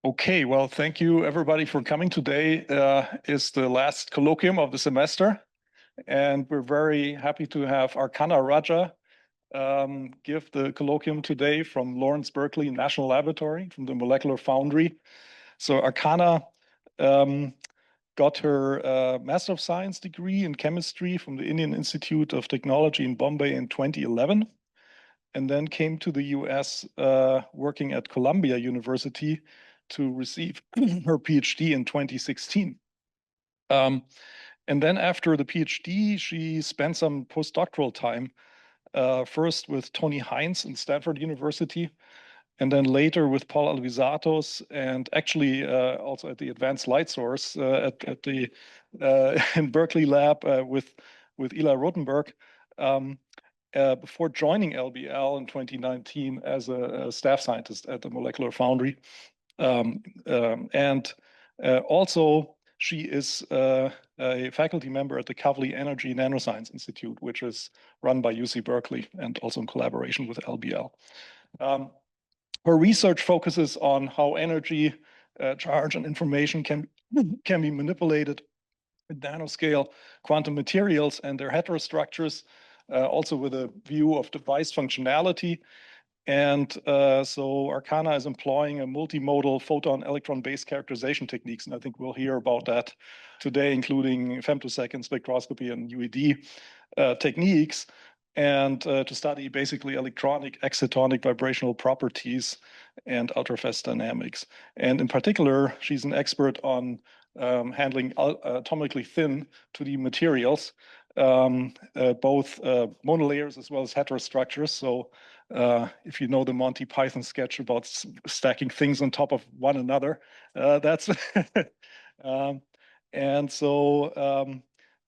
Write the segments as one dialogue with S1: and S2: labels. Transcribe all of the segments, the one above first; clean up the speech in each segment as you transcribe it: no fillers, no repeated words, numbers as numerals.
S1: Okay, well, thank you everybody for coming. Today is the last colloquium of the semester, and we're very happy to have Archana Raja give the colloquium today from Lawrence Berkeley National Laboratory from the Molecular Foundry. So Archana got her Master of Science degree in chemistry from the Indian Institute of Technology in Bombay in 2011, and then came to the US working at Columbia University to receive her PhD in 2016. And then after the PhD, she spent some postdoctoral time, first with Tony Hines in Stanford University, and then later with Paul Alvisatos, and actually also at the Advanced Light Source at the in Berkeley lab with Eli Rotenberg, before joining LBL in 2019 as a staff scientist at the Molecular Foundry. And also, she is a faculty member at the Kavli Energy Nanoscience Institute, which is run by UC Berkeley and also in collaboration with LBL. Her research focuses on how energy, charge, and information can be manipulated with nanoscale quantum materials and their heterostructures, also with a view of device functionality. And so Archana is employing a multimodal photon-electron-based characterization techniques, and I think we'll hear about that today, including femtosecond spectroscopy and UED techniques, and to study basically electronic excitonic vibrational properties and ultrafast dynamics. And in particular, she's an expert on handling atomically thin 2D materials, both monolayers as well as heterostructures. So if you know the Monty Python sketch about stacking things on top of one another, that's and so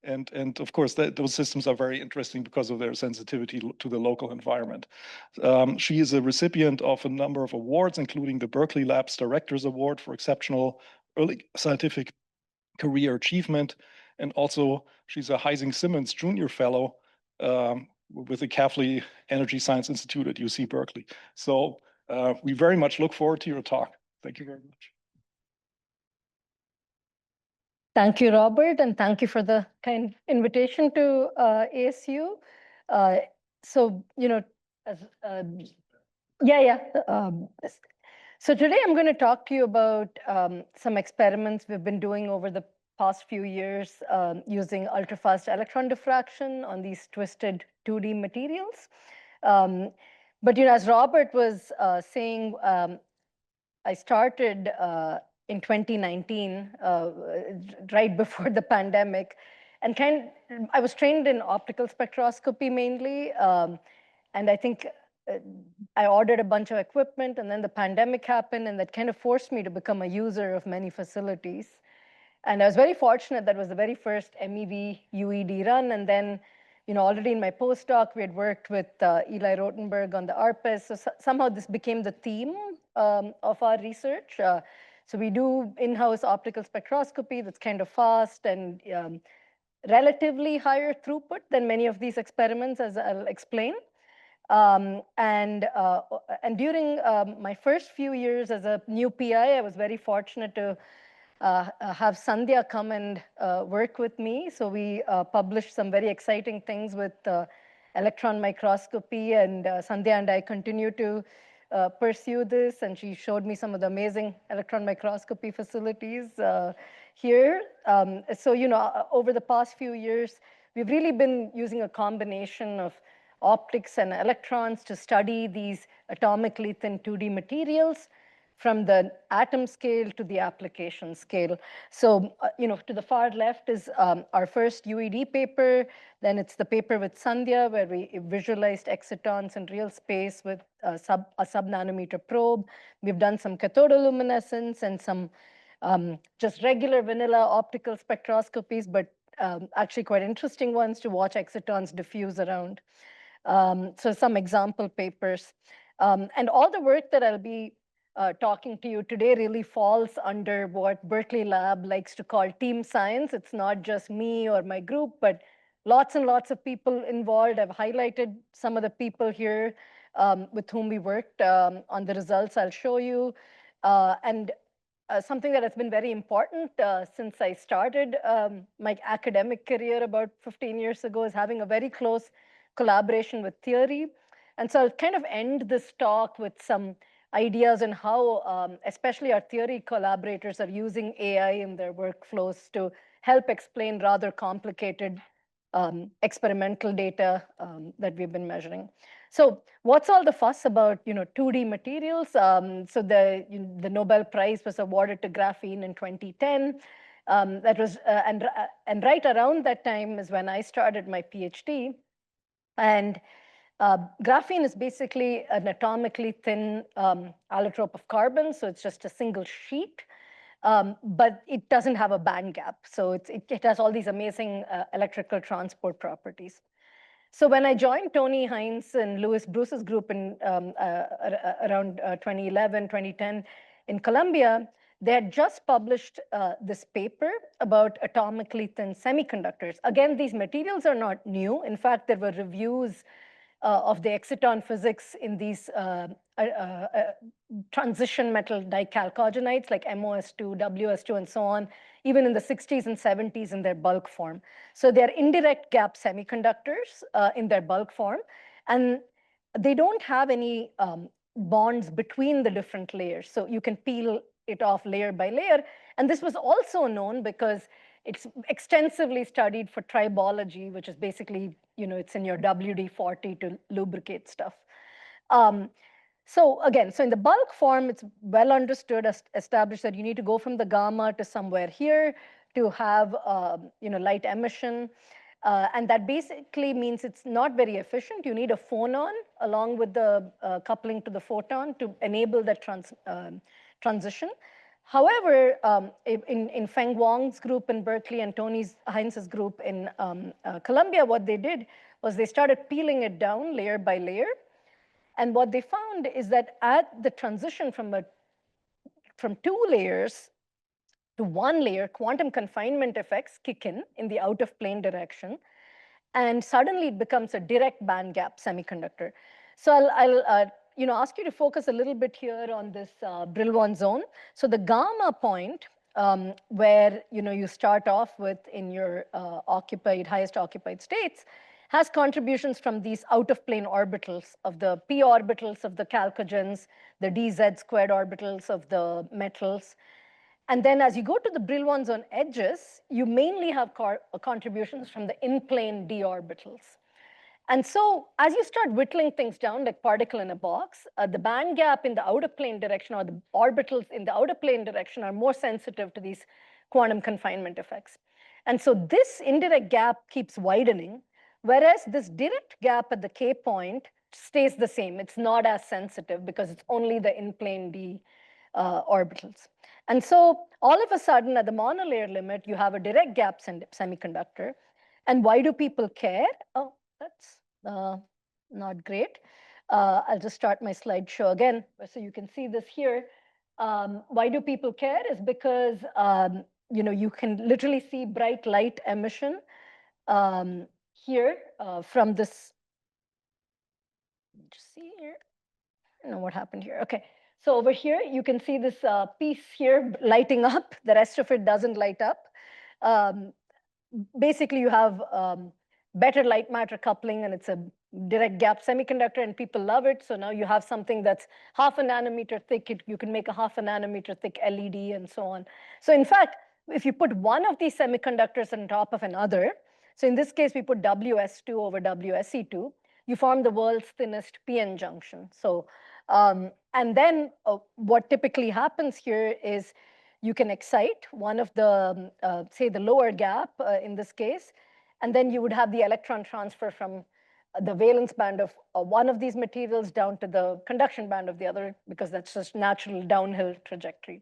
S1: and of course those systems are very interesting because of their sensitivity to the local environment. She is a recipient of a number of awards, including the Berkeley Labs Directors Award for exceptional early scientific career achievement, and also she's a Heising-Simmons Junior Fellow with the Kavli Energy Science Institute at UC Berkeley. So we very much look forward to your talk. Thank you very much.
S2: Thank you, Robert, and thank you for the kind invitation to ASU. So, you know, so today I'm going to talk to you about some experiments we've been doing over the past few years using ultrafast electron diffraction on these twisted 2D materials. But, you know, as Robert was saying, I started in 2019, right before the pandemic, and I was trained in optical spectroscopy mainly, and I think I ordered a bunch of equipment, and then the pandemic happened, and that kind of forced me to become a user of many facilities. And I was very fortunate that was the very first MEV UED run, and then, you know, already in my postdoc, we had worked with Eli Rotenberg on the ARPAS, so somehow this became the theme of our research. So we do in-house optical spectroscopy that's kind of fast and relatively higher throughput than many of these experiments, as I'll explain. And during my first few years as a new PI, I was very fortunate to have Sandhya come and work with me. So we published some very exciting things with electron microscopy, and Sandhya and I continue to pursue this, and she showed me some of the amazing electron microscopy facilities here. So, you know, over the past few years, we've really been using a combination of optics and electrons to study these atomically thin 2D materials from the atom scale to the application scale. So, you know, to the far left is our first UED paper. Then it's the paper with Sandhya, where we visualized excitons in real space with a sub-nanometer probe. We've done some cathodoluminescence and some just regular vanilla optical spectroscopies, but actually quite interesting ones to watch excitons diffuse around. So some example papers. And all the work that I'll be talking to you today really falls under what Berkeley Lab likes to call team science. It's not just me or my group, but lots and lots of people involved. I've highlighted some of the people here with whom we worked on the results I'll show you. And something that has been very important since I started my academic career about 15 years ago is having a very close collaboration with theory. And so I'll kind of end this talk with some ideas on how especially our theory collaborators are using AI in their workflows to help explain rather complicated experimental data that we've been measuring. So what's all the fuss about 2D materials? So the Nobel Prize was awarded to graphene in 2010. That was and right around that time is when I started my PhD. And graphene is basically an atomically thin allotrope of carbon, so it's just a single sheet. But it doesn't have a band gap. So it has all these amazing electrical transport properties. So when I joined Tony Hines and Louis Bruce's group in around 2011, 2010 in Columbia, they had just published this paper about atomically thin semiconductors. Again, these materials are not new. In fact, there were reviews of the exciton physics in these transition metal dichalcogenides like MOS2, WS2, and so on, even in the 60s and 70s in their bulk form. So they're indirect gap semiconductors in their bulk form, and they don't have any bonds between the different layers. So you can peel it off layer by layer. And this was also known because it's extensively studied for tribology, which is basically, it's in your WD-40 to lubricate stuff. So again, so in the bulk form, it's well understood, established that you need to go from the gamma to somewhere here to have light emission. And that basically means it's not very efficient. You need a phonon along with the coupling to the photon to enable that transition. However, in Feng Wang's group in Berkeley and Tony Hines' group in Columbia, what they did was they started peeling it down layer by layer. And what they found is that at the transition from 2 layers to 1 layer, quantum confinement effects kick in the out of plane direction. And suddenly it becomes a direct band gap semiconductor. So I'll ask you to focus a little bit here on this Brillouin zone. So the gamma point, where you start off with in your highest occupied states, has contributions from these out of plane orbitals of the p orbitals of the chalcogens, the dz squared orbitals of the metals. And then as you go to the Brillouin zone edges, you mainly have contributions from the in-plane d orbitals. And so as you start whittling things down like particle in a box, the band gap in the outer plane direction or the orbitals in the outer plane direction are more sensitive to these quantum confinement effects. And so this indirect gap keeps widening, whereas this direct gap at the K point stays the same. It's not as sensitive because it's only the in-plane d orbitals. And so all of a sudden at the monolayer limit, you have a direct gap semiconductor. And why do people care? Oh, that's not great. I'll just start my slideshow again so you can see this here. Why do people care is because you can literally see bright light emission here from this. Just see here. I don't know what happened here. Okay. So over here, you can see this piece here lighting up. The rest of it doesn't light up. Basically, you have better light matter coupling, and it's a direct gap semiconductor, and people love it. So now you have something that's half a nanometer thick. You can make a half a nanometer thick LED and so on. So in fact, if you put one of these semiconductors on top of another, so in this case, we put WS2 over WSE2, you form the world's thinnest PN junction. So, and then what typically happens here is you can excite one of the, say, the lower gap in this case, and then you would have the electron transfer from the valence band of one of these materials down to the conduction band of the other, because that's just natural downhill trajectory.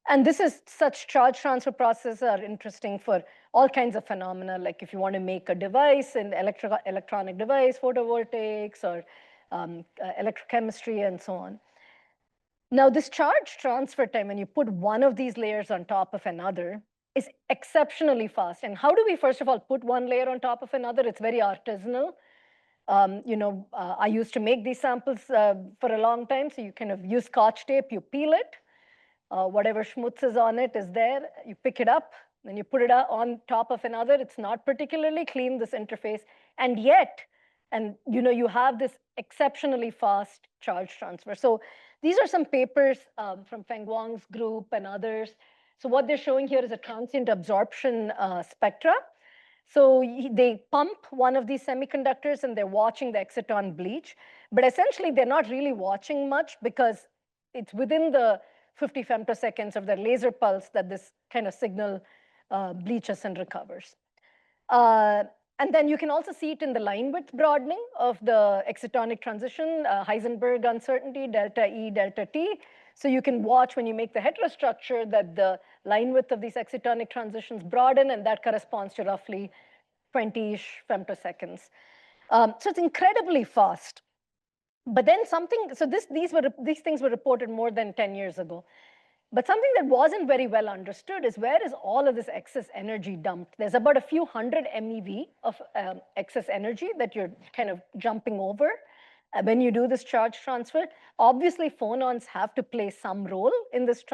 S2: And this is such charge transfer processes are interesting for all kinds of phenomena, like if you want to make a device, an electronic device, photovoltaics, or electrochemistry, and so on. Now, this charge transfer time, when you put one of these layers on top of another, is exceptionally fast. And how do we, first of all, put one layer on top of another? It's very artisanal. I used to make these samples for a long time. So you kind of use Scotch tape, you peel it, Whatever schmutz is on it is there. You pick it up, then you put it on top of another. It's not particularly clean, this interface. And yet, you have this exceptionally fast charge transfer. So these are some papers from Feng Guang's group and others. So what they're showing here is a transient absorption spectra. So they pump one of these semiconductors and they're watching the exciton bleach. But essentially, they're not really watching much because it's within the 50 femtoseconds of the laser pulse that this kind of signal bleaches and recovers. And then you can also see it in the line width broadening of the excitonic transition, Heisenberg uncertainty, delta E, delta T. So you can watch when you make the heterostructure that the line width of these excitonic transitions broaden, and that corresponds to roughly 20-ish femtoseconds. So it's incredibly fast. But then these things were reported more than 10 years ago. But something that wasn't very well understood is where is all of this excess energy dumped? There's about a few hundred MeV of excess energy that you're kind of jumping over when you do this charge transfer. Obviously, phonons have to play some role in this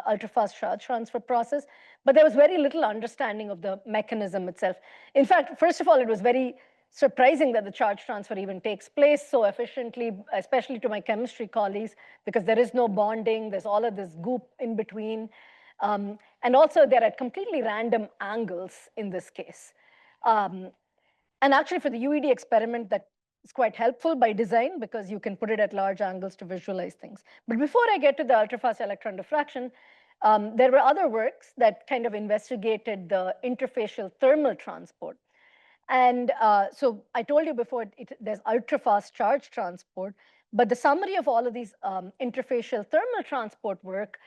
S2: ultra-fast charge transfer process, but there was very little understanding of the mechanism itself. In fact, first of all, it was very surprising that the charge transfer even takes place so efficiently, especially to my chemistry colleagues, because there is no bonding. There's all of this goop in between. And also, they're at completely random angles in this case. And actually, for the UED experiment, that is quite helpful by design because you can put it at large angles to visualize things. But before I get to the ultrafast electron diffraction, there were other works that kind of investigated the interfacial thermal transport. And so I told you before, there's ultra-fast charge transport, but the summary of all of these interfacial thermal transport work,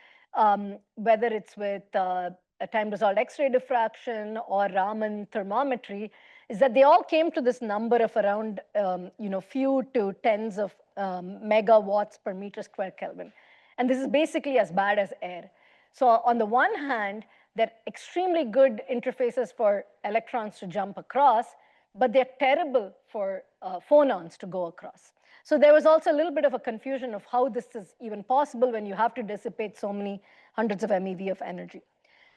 S2: whether it's with a time-resolved X-ray diffraction or Raman thermometry, is that they all came to this number of around few to tens of megawatts per meter square Kelvin. And this is basically as bad as air. So on the one hand, they're extremely good interfaces for electrons to jump across, but they're terrible for phonons to go across. So there was also a little bit of a confusion of how this is even possible when you have to dissipate so many hundreds of MeV of energy.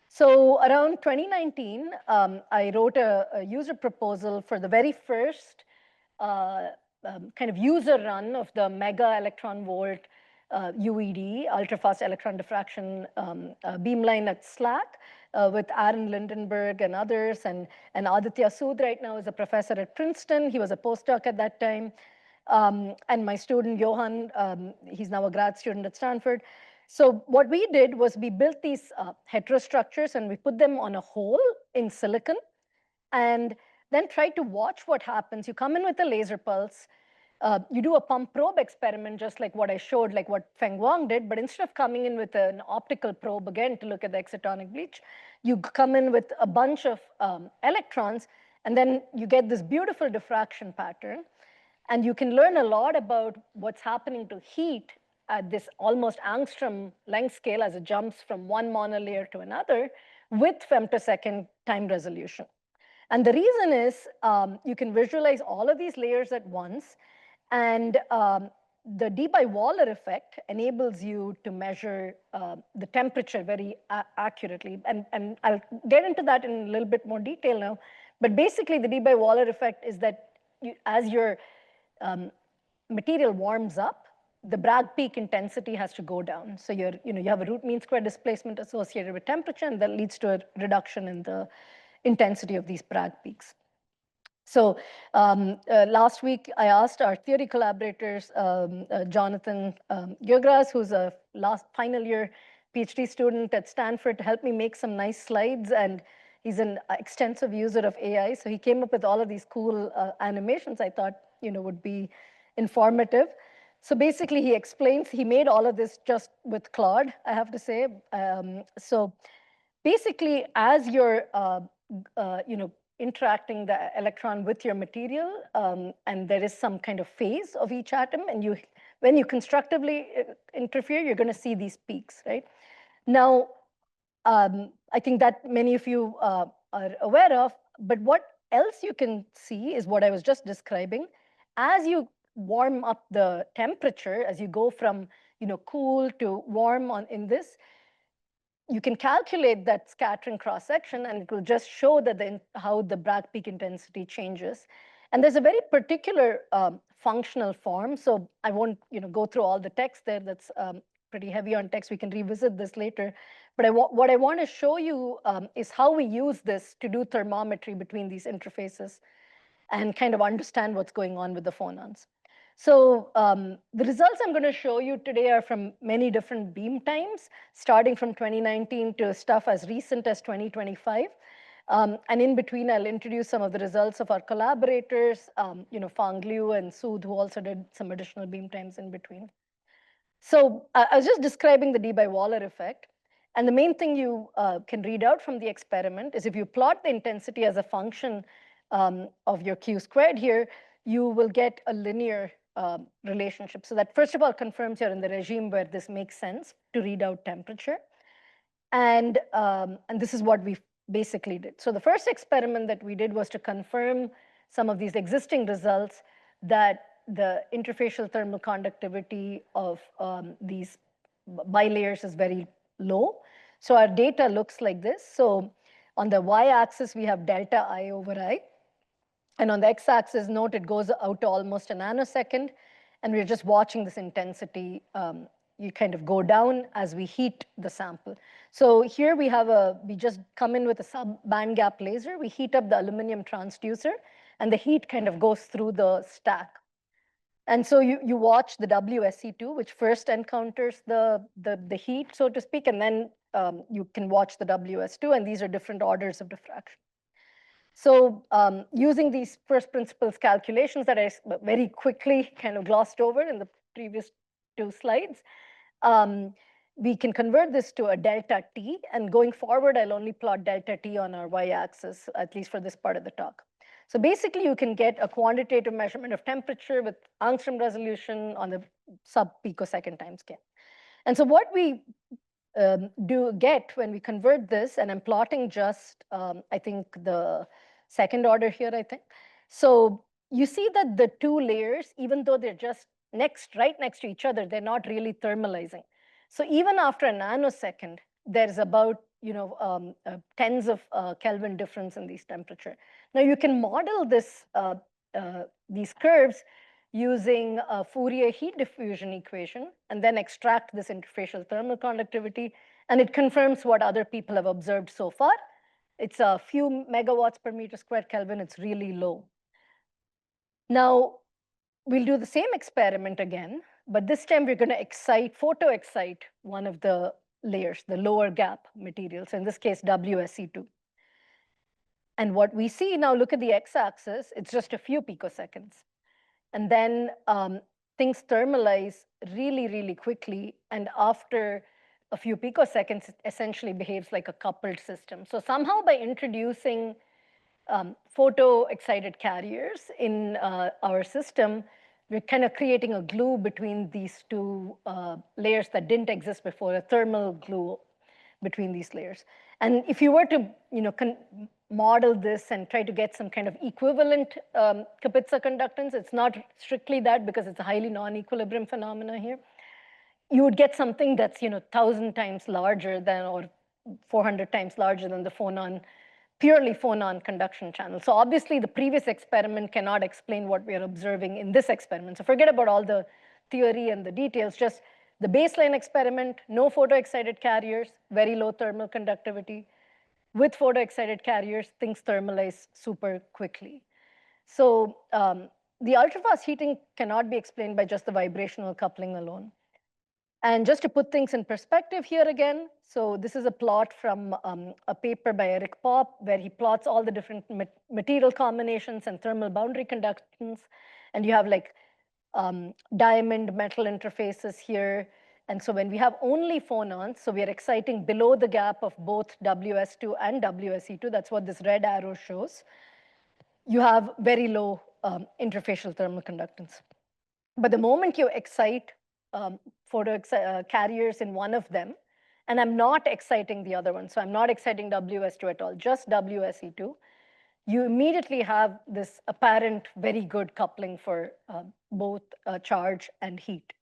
S2: So around 2019, I wrote a user proposal for the very first kind of user run of the mega electron volt UED, ultra-fast electron diffraction beamline at SLAC with Aaron Lindenberg and others. And Aditya Sood right now is a professor at Princeton. He was a postdoc at that time. And my student, Johan, he's now a grad student at Stanford. So what we did was we built these heterostructures and we put them on a hole in silicon and then tried to watch what happens. You come in with a laser pulse. You do a pump probe experiment, just like what I showed, like what Feng Guang did, but instead of coming in with an optical probe, again, to look at the excitonic bleach, you come in with a bunch of electrons, and then you get this beautiful diffraction pattern. And you can learn a lot about what's happening to heat at this almost angstrom length scale as it jumps from one monolayer to another with femtosecond time resolution. And the reason is you can visualize all of these layers at once. And the Debye-Waller effect enables you to measure the temperature very accurately. And I'll get into that in a little bit more detail now. But basically, the Debye-Waller effect is that as your material warms up, the Bragg peak intensity has to go down. So you have a root mean square displacement associated with temperature, and that leads to a reduction in the intensity of these Bragg peaks. So last week, I asked our theory collaborators, Jonathan Gyögras, who's a final year PhD student at Stanford, to help me make some nice slides. And he's an extensive user of AI. So he came up with all of these cool animations I thought would be informative. So basically, he explains, he made all of this just with Claude, I have to say. So basically, as you're interacting the electron with your material, and there is some kind of phase of each atom, and when you constructively interfere, you're going to see these peaks, right? Now, I think that many of you are aware of, but what else you can see is what I was just describing. As you warm up the temperature, as you go from cool to warm in this, you can calculate that scattering cross-section, and it will just show that how the Bragg peak intensity changes. And there's a very particular functional form. So I won't go through all the text there. That's pretty heavy on text. We can revisit this later. But what I want to show you is how we use this to do thermometry between these interfaces and kind of understand what's going on with the phonons. So the results I'm going to show you today are from many different beam times, starting from 2019 to stuff as recent as 2025. And in between, I'll introduce some of the results of our collaborators, Fang Liu and Sood, who also did some additional beam times in between. So I was just describing the Debye-Waller effect. And the main thing you can read out from the experiment is if you plot the intensity as a function of your Q squared here, you will get a linear relationship. So that, first of all, confirms you're in the regime where this makes sense to read out temperature. And this is what we basically did. So the first experiment that we did was to confirm some of these existing results, that the interfacial thermal conductivity of these bilayers is very low. So our data looks like this. So on the y-axis, we have delta I over I. And on the x-axis, note it goes out to almost a nanosecond. And we're just watching this intensity you kind of go down as we heat the sample. So here we just come in with a sub-band gap laser. We heat up the aluminum transducer, and the heat kind of goes through the stack. And so you watch the WSE2, which first encounters the heat, so to speak, and then you can watch the WS2, and these are different orders of diffraction. So using these first principles calculations that I very quickly kind of glossed over in the previous 2 slides, we can convert this to a delta T. And going forward, I'll only plot delta T on our y-axis, at least for this part of the talk. So basically, you can get a quantitative measurement of temperature with angstrom resolution on the sub-picosecond time scale. And so what we do get when we convert this, and I'm plotting just, I think, the second order here, I think. So you see that the 2 layers, even though they're just right next to each other, they're not really thermalizing. So even after a nanosecond, there's about tens of Kelvin difference in these temperature. Now you can model these curves using a Fourier heat diffusion equation, and then extract this interfacial thermal conductivity, and it confirms what other people have observed so far. It's a few megawatts per meter squared Kelvin. It's really low. Now, we'll do the same experiment again, but this time we're going to photo-excite one of the layers, the lower gap materials, in this case, WSE2. And what we see now, look at the x-axis, it's just a few picoseconds. And then things thermalize really, really quickly. And after a few picoseconds, it essentially behaves like a coupled system. So somehow by introducing photo-excited carriers in our system, we're kind of creating a glue between these 2 layers that didn't exist before, a thermal glue between these layers. And if you were to model this and try to get some kind of equivalent Kapitsa conductance, it's not strictly that because it's a highly non-equilibrium phenomena here. You would get something that's 1,000 times larger than, or 400 times larger than the purely phonon conduction channel. So obviously the previous experiment cannot explain what we are observing in this experiment. So forget about all the theory and the details, just the baseline experiment, no photo-excited carriers, very low thermal conductivity. With photo-excited carriers, things thermalize super quickly. So the ultrafast heating cannot be explained by just the vibrational coupling alone. And just to put things in perspective here again, so this is a plot from a paper by Eric Popp, where he plots all the different material combinations and thermal boundary conductance. And you have like diamond metal interfaces here. And so when we have only phonons, so we are exciting below the gap of both WS2 and WSE2, that's what this red arrow shows, you have very low interfacial thermal conductance. But the moment you excite carriers in one of them, and I'm not exciting the other one, so I'm not exciting WS2 at all, just WSE2, you immediately have this apparent very good coupling for both charge and heat.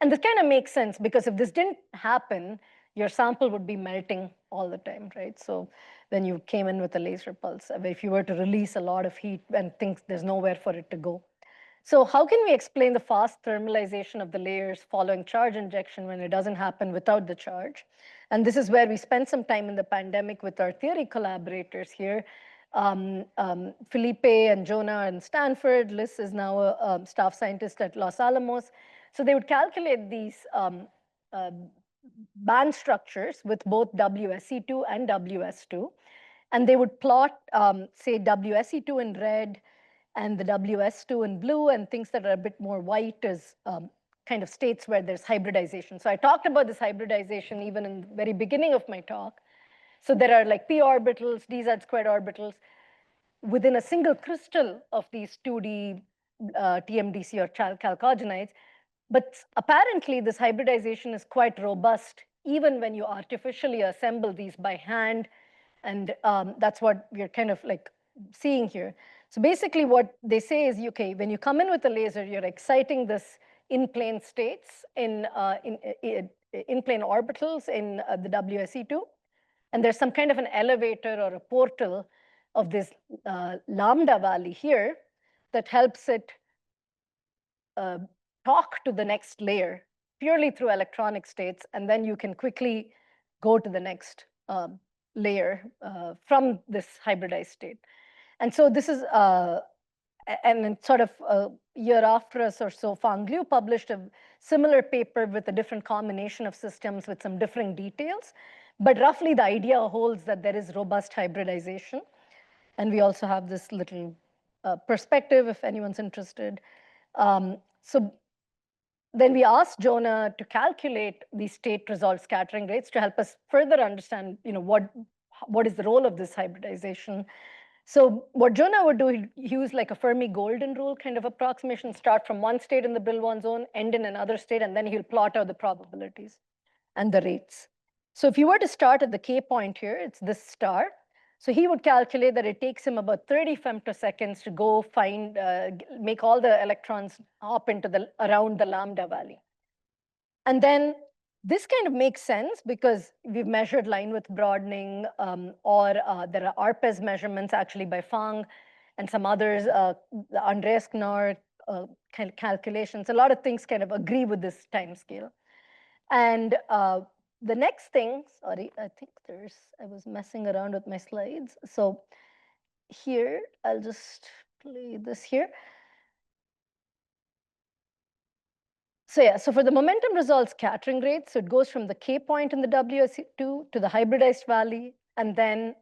S2: And this kind of makes sense because if this didn't happen, your sample would be melting all the time, right? So when you came in with a laser pulse, if you were to release a lot of heat and things, there's nowhere for it to go. So how can we explain the fast thermalization of the layers following charge injection when it doesn't happen without the charge? And this is where we spent some time in the pandemic with our theory collaborators here. Felipe and Jonah in Stanford. Liz is now a staff scientist at Los Alamos. So they would calculate these band structures with both WSE2 and WS2. And they would plot, say, WSE2 in red and the WS2 in blue, and things that are a bit more white as kind of states where there's hybridization. So I talked about this hybridization even in the very beginning of my talk. So there are like p orbitals, dz squared orbitals within a single crystal of these 2D TMDC or chalcogenides. But apparently, this hybridization is quite robust, even when you artificially assemble these by hand. And that's what we're kind of like seeing here. So basically what they say is, okay, when you come in with a laser, you're exciting this in-plane states in in-plane orbitals in the WSE2. And there's some kind of an elevator or a portal of this lambda valley here that helps it talk to the next layer purely through electronic states. And then you can quickly go to the next layer from this hybridized state. And so this is, and sort of a year after us or so, Fang Liu published a similar paper with a different combination of systems with some differing details. But roughly the idea holds that there is robust hybridization. And we also have this little perspective if anyone's interested. So then we asked Jonah to calculate these state resolved scattering rates to help us further understand, what is the role of this hybridization. So what Jonah would do, he'd use like a Fermi golden rule kind of approximation, start from one state in the Brillouin zone, end in another state, and then he'll plot out the probabilities and the rates. So if you were to start at the K point here, it's this star. So he would calculate that it takes him about 30 femtoseconds to go find, make all the electrons hop into around the lambda valley. And then this kind of makes sense because we've measured line width broadening, or there are ARPES measurements actually by Fang and some others, the Andreas Knorr kind of calculations. A lot of things kind of agree with this time scale. And the next thing, sorry, I think I was messing around with my slides. So here, I'll just play this here. So yeah, so for the momentum resolved scattering rate, so it goes from the K point in the WSE2 to the hybridized valley, and then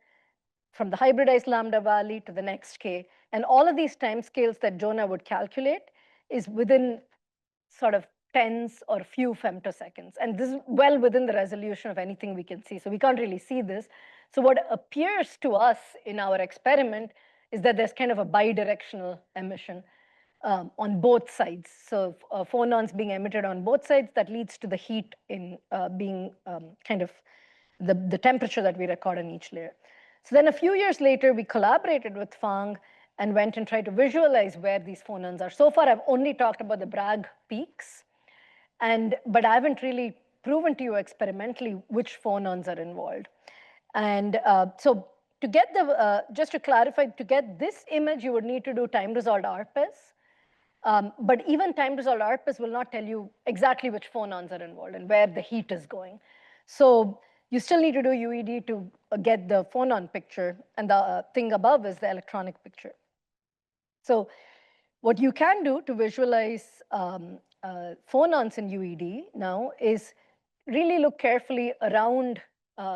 S2: from the hybridized lambda valley to the next K. And all of these timescales that Jonah would calculate is within sort of tens or few femtoseconds. And this is well within the resolution of anything we can see. So we can't really see this. So what appears to us in our experiment is that there's kind of a bidirectional emission on both sides. So phonons being emitted on both sides, that leads to the heat in being kind of the temperature that we record in each layer. So then a few years later, we collaborated with Fang and went and tried to visualize where these phonons are. So far, I've only talked about the Bragg peaks, but I haven't really proven to you experimentally which phonons are involved. And so to get just to clarify, to get this image, you would need to do time-resolved ARPES. But even time-resolved ARPES will not tell you exactly which phonons are involved and where the heat is going. So you still need to do UED to get the phonon picture, and the thing above is the electronic picture. So what you can do to visualize phonons in UED now is really look carefully around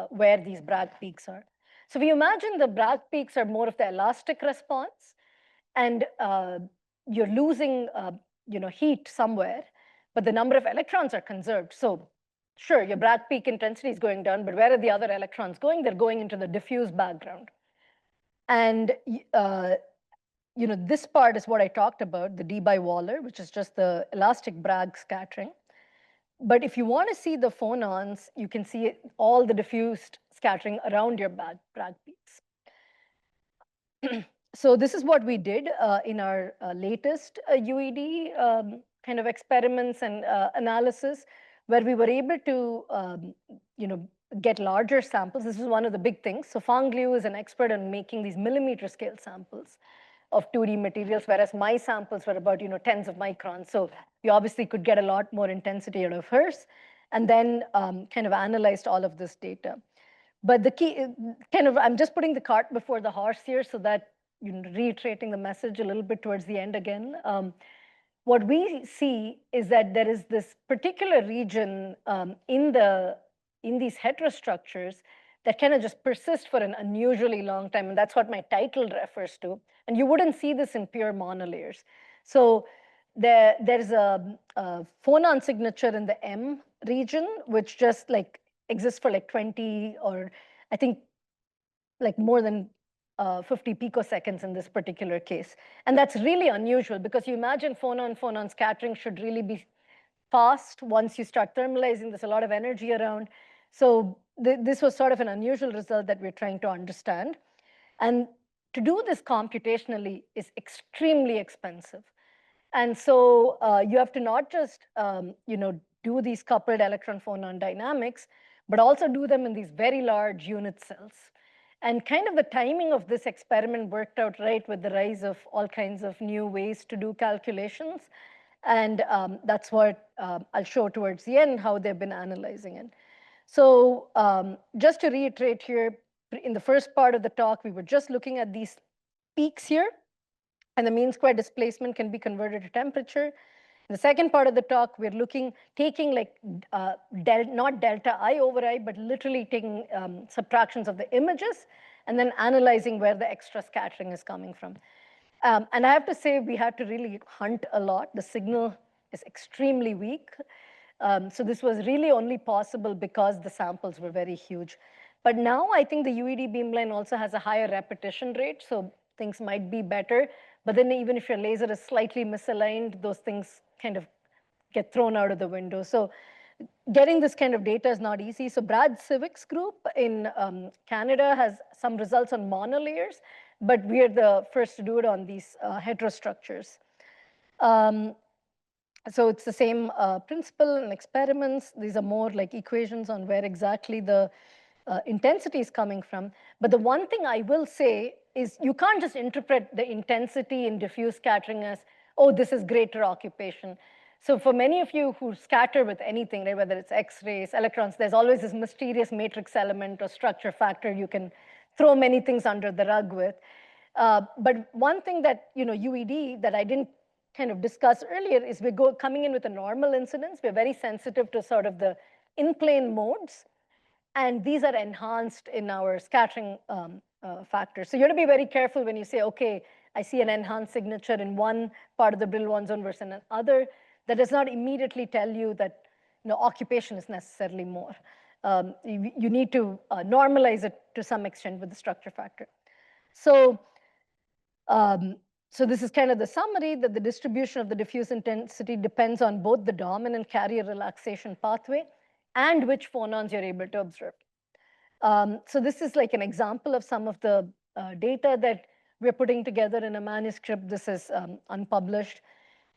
S2: where these Bragg peaks are. So if you imagine the Bragg peaks are more of the elastic response, and you're losing heat somewhere, but the number of electrons are conserved. So sure, your Bragg peak intensity is going down, but where are the other electrons going? They're going into the diffuse background. And this part is what I talked about, the D by Waller, which is just the elastic Bragg scattering. But if you want to see the phonons, you can see all the diffused scattering around your Bragg peaks. So this is what we did in our latest UED kind of experiments and analysis. where we were able to get larger samples. This is one of the big things. So Fang Liu is an expert in making these millimeter scale samples of 2D materials, whereas my samples were about tens of microns. So we obviously could get a lot more intensity out of hers, and then kind of analyzed all of this data. But the key, I'm just putting the cart before the horse here, so that reiterating the message a little bit towards the end again. What we see is that there is this particular region in these heterostructures that kind of just persist for an unusually long time, and that's what my title refers to. And you wouldn't see this in pure monolayers. So there's a phonon signature in the M region, which just like exists for like 20 or I think like more than 50 picoseconds in this particular case. And that's really unusual because you imagine phonon-phonon scattering should really be fast. Once you start thermalizing, there's a lot of energy around. So this was sort of an unusual result that we're trying to understand. And to do this computationally is extremely expensive. And so you have to not just do these coupled electron phonon dynamics, but also do them in these very large unit cells. And kind of the timing of this experiment worked out right with the rise of all kinds of new ways to do calculations. And that's what I'll show towards the end, how they've been analyzing it. So just to reiterate here, in the first part of the talk, we were just looking at these peaks here, and the mean square displacement can be converted to temperature. In the second part of the talk, we're taking like not delta I over I, but literally taking subtractions of the images and then analyzing where the extra scattering is coming from. And I have to say, we had to really hunt a lot. The signal is extremely weak. So this was really only possible because the samples were very huge. But now I think the UED beamline also has a higher repetition rate, so things might be better. But then even if your laser is slightly misaligned, those things kind of get thrown out of the window. So getting this kind of data is not easy. So Brad Civik's group in Canada has some results on monolayers, but we are the first to do it on these heterostructures. So it's the same principle and experiments. These are more like equations on where exactly the intensity is coming from. But the one thing I will say is you can't just interpret the intensity in diffuse scattering as, oh, this is greater occupation. So for many of you who scatter with anything, right, whether it's X-rays, electrons, there's always this mysterious matrix element or structure factor you can throw many things under the rug with. But one thing that UED that I didn't kind of discuss earlier is we're coming in with a normal incidence. We're very sensitive to sort of the in-plane modes. And these are enhanced in our scattering factor. So you have to be very careful when you say, OK, I see an enhanced signature in one part of the Brillouin zone versus another. That does not immediately tell you that occupation is necessarily more. You need to normalize it to some extent with the structure factor. So this is kind of the summary, that the distribution of the diffuse intensity depends on both the dominant carrier relaxation pathway and which phonons you're able to observe. So this is like an example of some of the data that we're putting together in a manuscript. This is unpublished.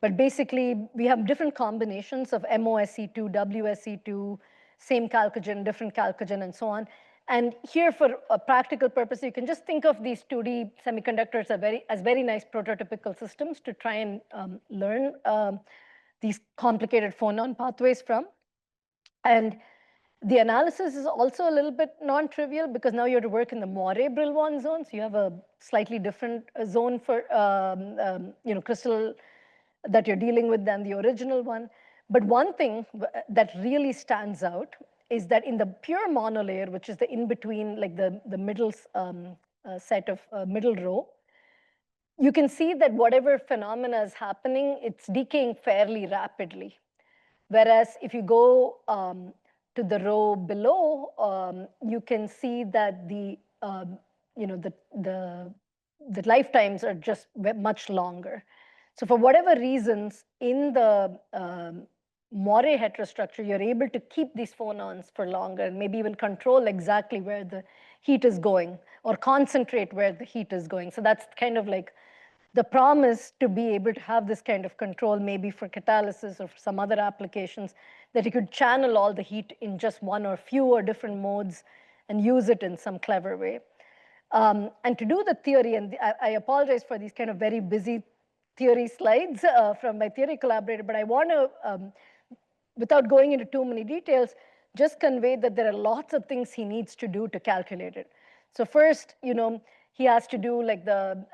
S2: But basically, we have different combinations of MOSE2, WSE2, same chalcogen, different chalcogen, and so on. And here, for a practical purpose, you can just think of these 2D semiconductors as very nice prototypical systems to try and learn these complicated phonon pathways from. And the analysis is also a little bit non-trivial because now you have to work in the Moiré-Brillouin zone. So you have a slightly different zone for crystal that you're dealing with than the original one. But one thing that really stands out is that in the pure monolayer, which is the in-between, like the middle set of middle row, you can see that whatever phenomena is happening, it's decaying fairly rapidly. Whereas if you go to the row below, you can see that the lifetimes are just much longer. So for whatever reasons, in the Moiré heterostructure, you're able to keep these phonons for longer and maybe even control exactly where the heat is going or concentrate where the heat is going. So that's kind of like the promise to be able to have this kind of control, maybe for catalysis or for some other applications, that you could channel all the heat in just one or fewer different modes and use it in some clever way. And to do the theory, and I apologize for these kind of very busy theory slides from my theory collaborator, but I want to, without going into too many details, just convey that there are lots of things he needs to do to calculate it. So first, he has to do like the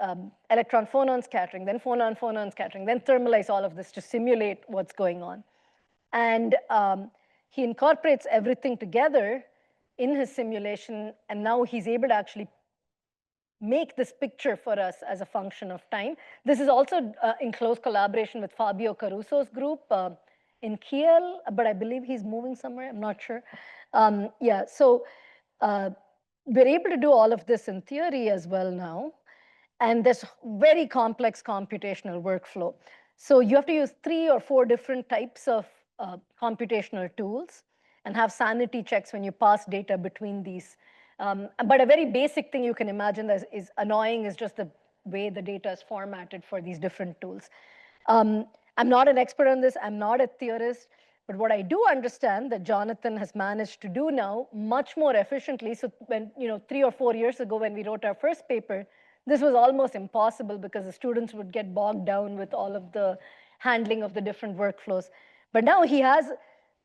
S2: electron phonon scattering, then phonon scattering, then thermalize all of this to simulate what's going on. And he incorporates everything together in his simulation, and now he's able to actually make this picture for us as a function of time. This is also in close collaboration with Fabio Caruso's group in Kiel, but I believe he's moving somewhere, I'm not sure. Yeah, so we're able to do all of this in theory as well now. And there's very complex computational workflow. So you have to use 3 or 4 different types of computational tools and have sanity checks when you pass data between these. But a very basic thing you can imagine that is annoying is just the way the data is formatted for these different tools. I'm not an expert on this. I'm not a theorist. But what I do understand that Jonathan has managed to do now much more efficiently. So when, 3 or 4 years ago when we wrote our first paper, this was almost impossible because the students would get bogged down with all of the handling of the different workflows. But now he has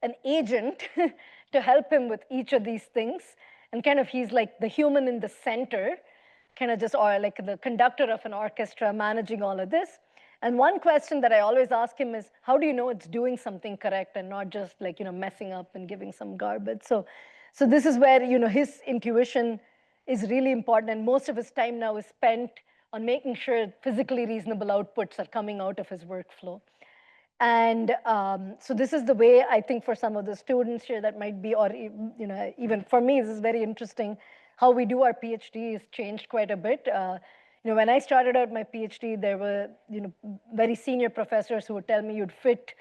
S2: an agent to help him with each of these things. And kind of he's like the human in the center, kind of just, or like the conductor of an orchestra managing all of this. And one question that I always ask him is, how do you know it's doing something correct and not just like, messing up and giving some garbage? So this is where, his intuition is really important. And most of his time now is spent on making sure physically reasonable outputs are coming out of his workflow. And so this is the way I think for some of the students here that might be, or even for me, this is very interesting. How we do our PhD has changed quite a bit. When I started out my PhD, there were very senior professors who would tell me you'd fit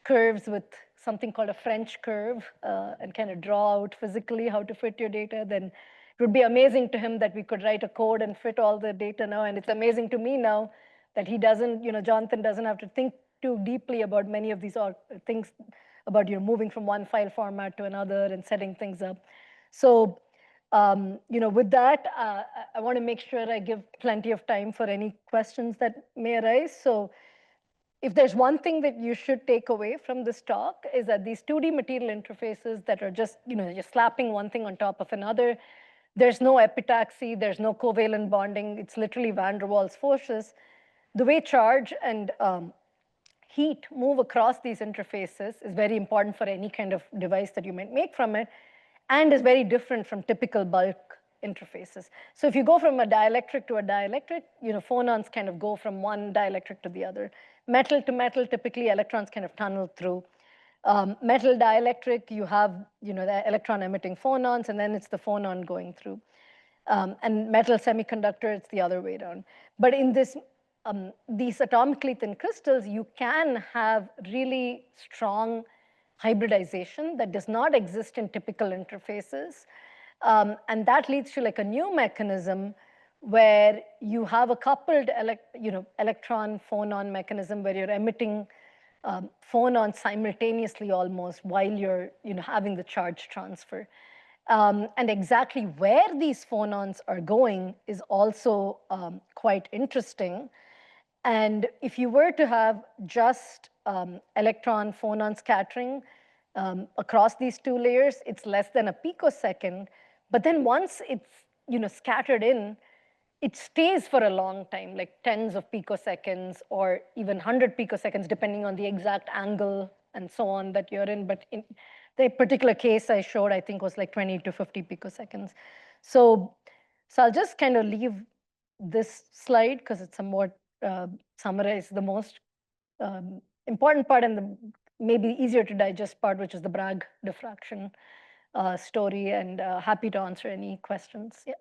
S2: curves with something called a French curve and kind of draw out physically how to fit your data. Then it would be amazing to him that we could write a code and fit all the data now. And it's amazing to me now that he doesn't, Jonathan doesn't have to think too deeply about many of these things about moving from one file format to another and setting things up. So with that, I want to make sure I give plenty of time for any questions that may arise. So if there's one thing that you should take away from this talk is that these 2D material interfaces that are just, you're slapping one thing on top of another, there's no epitaxy, there's no covalent bonding, it's literally van der Waals forces. The way charge and heat move across these interfaces is very important for any kind of device that you might make from it, and is very different from typical bulk interfaces. So if you go from a dielectric to a dielectric, phonons kind of go from one dielectric to the other. Metal to metal, typically electrons kind of tunnel through. Metal dielectric, you have the electron emitting phonons, and then it's the phonon going through. And metal semiconductor, it's the other way around. But in this, these atomically thin crystals, you can have really strong hybridization that does not exist in typical interfaces. And that leads to like a new mechanism where you have a coupled electron phonon mechanism where you're emitting phonons simultaneously almost while you're having the charge transfer. And exactly where these phonons are going is also quite interesting. And if you were to have just electron phonon scattering across these 2 layers, it's less than a picosecond. But then once it's scattered in, it stays for a long time, like tens of picoseconds or even 100 picoseconds, depending on the exact angle and so on that you're in. But in the particular case I showed, I think was like 20 to 50 picoseconds. So I'll just kind of leave this slide because it's somewhat summarize the most important part and the maybe easier to digest part, which is the Bragg diffraction story, and happy to answer any questions. Yeah.